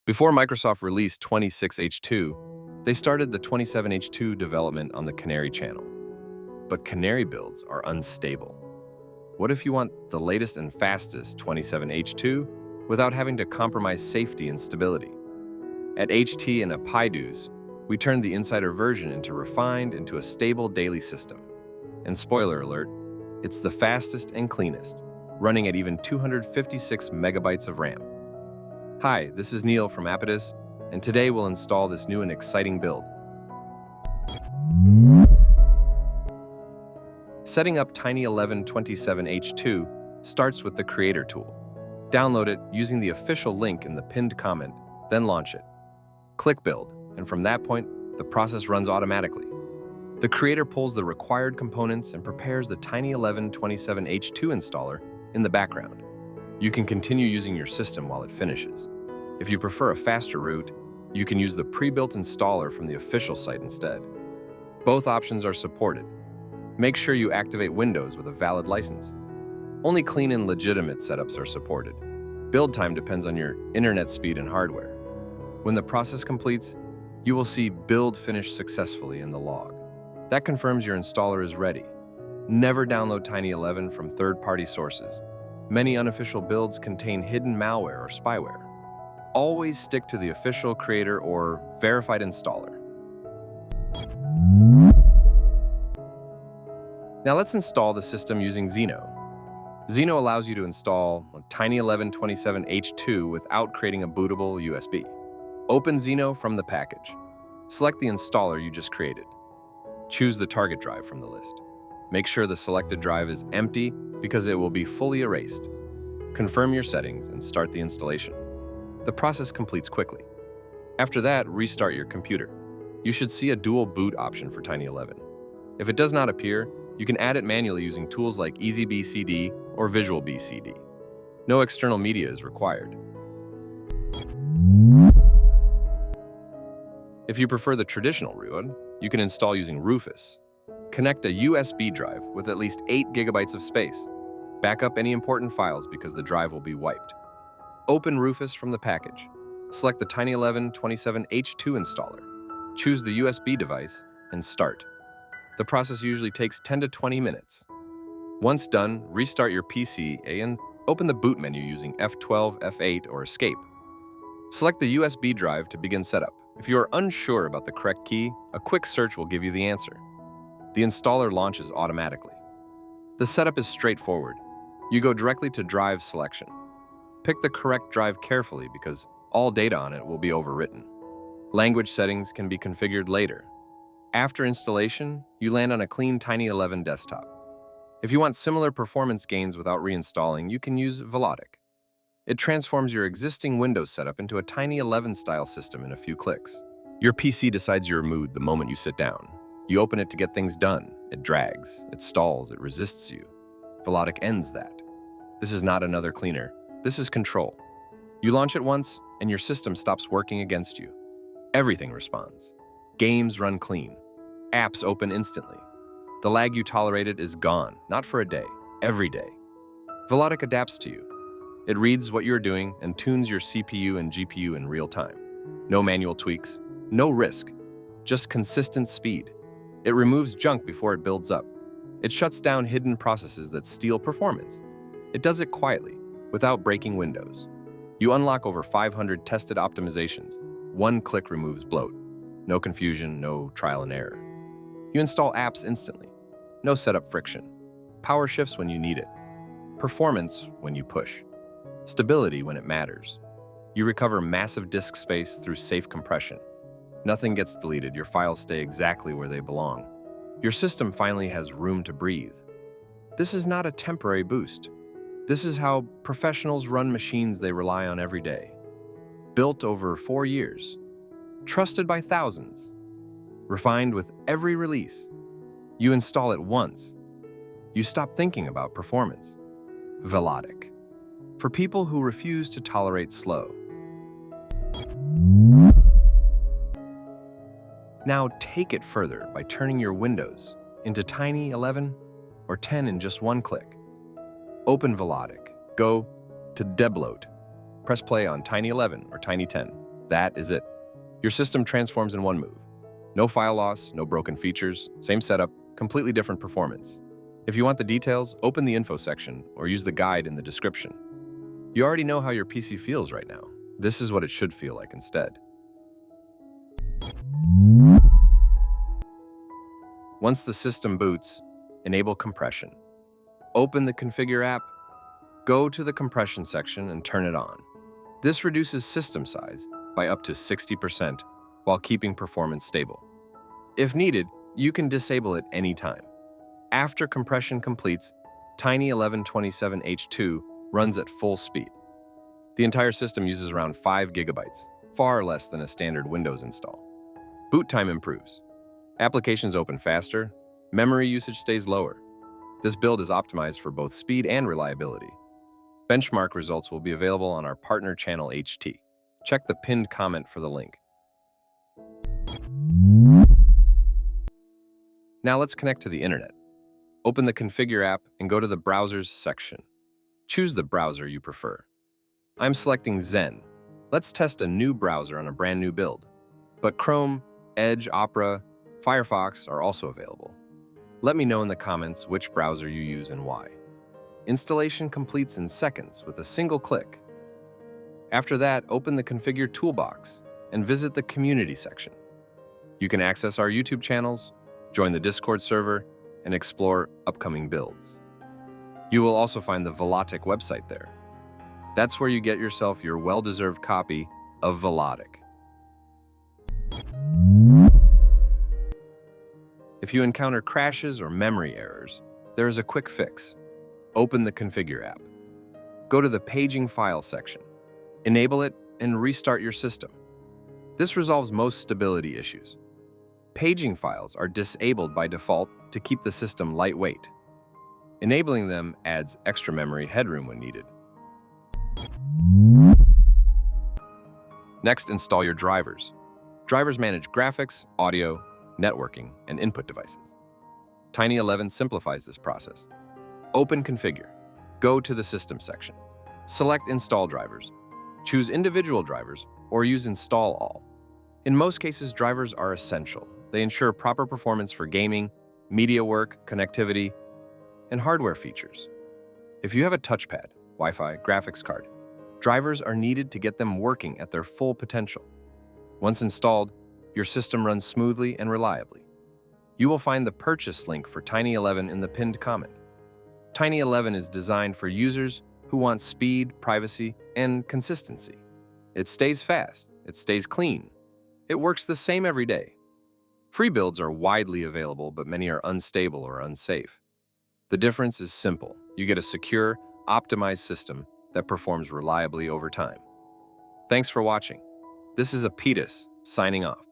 Before Microsoft released 26H2, they started the 27H2 development on the Canary channel. But Canary builds are unstable. What if you want the latest and fastest 27H2 without having to compromise safety and stability? At HT and Apidus, we turned the Insider version refined into a stable daily system. And spoiler alert, it's the fastest and cleanest, running at even 256 megabytes of RAM. Hi, this is Neil from Apidus, and today we'll install this new and exciting build. Setting up Tiny11 27H2 starts with the Creator tool. Download it using the official link in the pinned comment, then launch it. Click Build, and from that point, the process runs automatically. The Creator pulls the required components and prepares the Tiny11 27H2 installer in the background. You can continue using your system while it finishes. If you prefer a faster route, you can use the pre-built installer from the official site instead. Both options are supported. Make sure you activate Windows with a valid license. Only clean and legitimate setups are supported. Build time depends on your internet speed and hardware. When the process completes, you will see Build finished successfully in the log. That confirms your installer is ready. Never download Tiny11 from third-party sources. Many unofficial builds contain hidden malware or spyware. Always stick to the official Creator or verified installer. Now let's install the system using Xeno. Xeno allows you to install Tiny11 27H2 without creating a bootable USB. Open Xeno from the package. Select the installer you just created. Choose the target drive from the list. Make sure the selected drive is empty because it will be fully erased. Confirm your settings and start the installation. The process completes quickly. After that, restart your computer. You should see a dual boot option for Tiny11. If it does not appear, you can add it manually using tools like EasyBCD or VisualBCD. No external media is required. If you prefer the traditional route, you can install using Rufus. Connect a USB drive with at least 8 gigabytes of space. Back up any important files because the drive will be wiped. Open Rufus from the package. Select the Tiny11 27H2 installer. Choose the USB device and start. The process usually takes 10 to 20 minutes. Once done, restart your PC and open the boot menu using F12, F8, or Escape. Select the USB drive to begin setup. If you are unsure about the correct key, a quick search will give you the answer. The installer launches automatically. The setup is straightforward. You go directly to drive selection. Pick the correct drive carefully because all data on it will be overwritten. Language settings can be configured later. After installation, you land on a clean Tiny11 desktop. If you want similar performance gains without reinstalling, you can use Velotic. It transforms your existing Windows setup into a Tiny11 style system in a few clicks. Your PC decides your mood the moment you sit down. You open it to get things done. It drags, it stalls, it resists you. Velotic ends that. This is not another cleaner. This is control. You launch it once, and your system stops working against you. Everything responds. Games run clean. Apps open instantly. The lag you tolerated is gone, not for a day, every day. Velotic adapts to you. It reads what you're doing and tunes your CPU and GPU in real time. No manual tweaks, no risk, just consistent speed. It removes junk before it builds up. It shuts down hidden processes that steal performance. It does it quietly, without breaking Windows. You unlock over 500 tested optimizations. One click removes bloat. No confusion, no trial and error. You install apps instantly. No setup friction. Power shifts when you need it. Performance when you push. Stability when it matters. You recover massive disk space through safe compression. Nothing gets deleted. Your files stay exactly where they belong. Your system finally has room to breathe. This is not a temporary boost. This is how professionals run machines they rely on every day. Built over 4 years. Trusted by thousands. Refined with every release. You install it once. You stop thinking about performance. Velotic. For people who refuse to tolerate slow. Now take it further by turning your Windows into Tiny11 or 10 in just one click. Open Velotic. Go to debloater. Press play on Tiny11 or Tiny10. That is it. Your system transforms in one move. No file loss, no broken features, same setup, completely different performance. If you want the details, open the info section or use the guide in the description. You already know how your PC feels right now. This is what it should feel like instead. Once the system boots, enable compression. Open the Configure app, go to the compression section and turn it on. This reduces system size by up to 60% while keeping performance stable. If needed, you can disable it anytime. After compression completes, Tiny1127H2 runs at full speed. The entire system uses around 5 gigabytes, far less than a standard Windows install. Boot time improves. Applications open faster, memory usage stays lower. This build is optimized for both speed and reliability. Benchmark results will be available on our partner channel HT. Check the pinned comment for the link. Now let's connect to the internet. Open the Configure app and go to the Browsers section. Choose the browser you prefer. I'm selecting Zen. Let's test a new browser on a brand new build. But Chrome, Edge, Opera, Firefox are also available. Let me know in the comments which browser you use and why. Installation completes in seconds with a single click. After that, open the Configure toolbox and visit the Community section. You can access our YouTube channels, join the Discord server, and explore upcoming builds. You will also find the Velotic website there. That's where you get yourself your well-deserved copy of Velotic. If you encounter crashes or memory errors, there is a quick fix. Open the Configure app. Go to the Paging File section. Enable it and restart your system. This resolves most stability issues. Paging files are disabled by default to keep the system lightweight. Enabling them adds extra memory headroom when needed. Next, install your drivers. Drivers manage graphics, audio, networking, and input devices. Tiny11 simplifies this process. Open Configure. Go to the System section. Select Install Drivers. Choose individual drivers or use Install All. In most cases, drivers are essential. They ensure proper performance for gaming, media work, connectivity, and hardware features. If you have a touchpad, Wi-Fi, graphics card, drivers are needed to get them working at their full potential. Once installed, your system runs smoothly and reliably. You will find the purchase link for Tiny11 in the pinned comment. Tiny11 is designed for users who want speed, privacy, and consistency. It stays fast, it stays clean. It works the same every day. Free builds are widely available, but many are unstable or unsafe. The difference is simple. You get a secure, optimized system that performs reliably over time. Thanks for watching. This is Apitas signing off.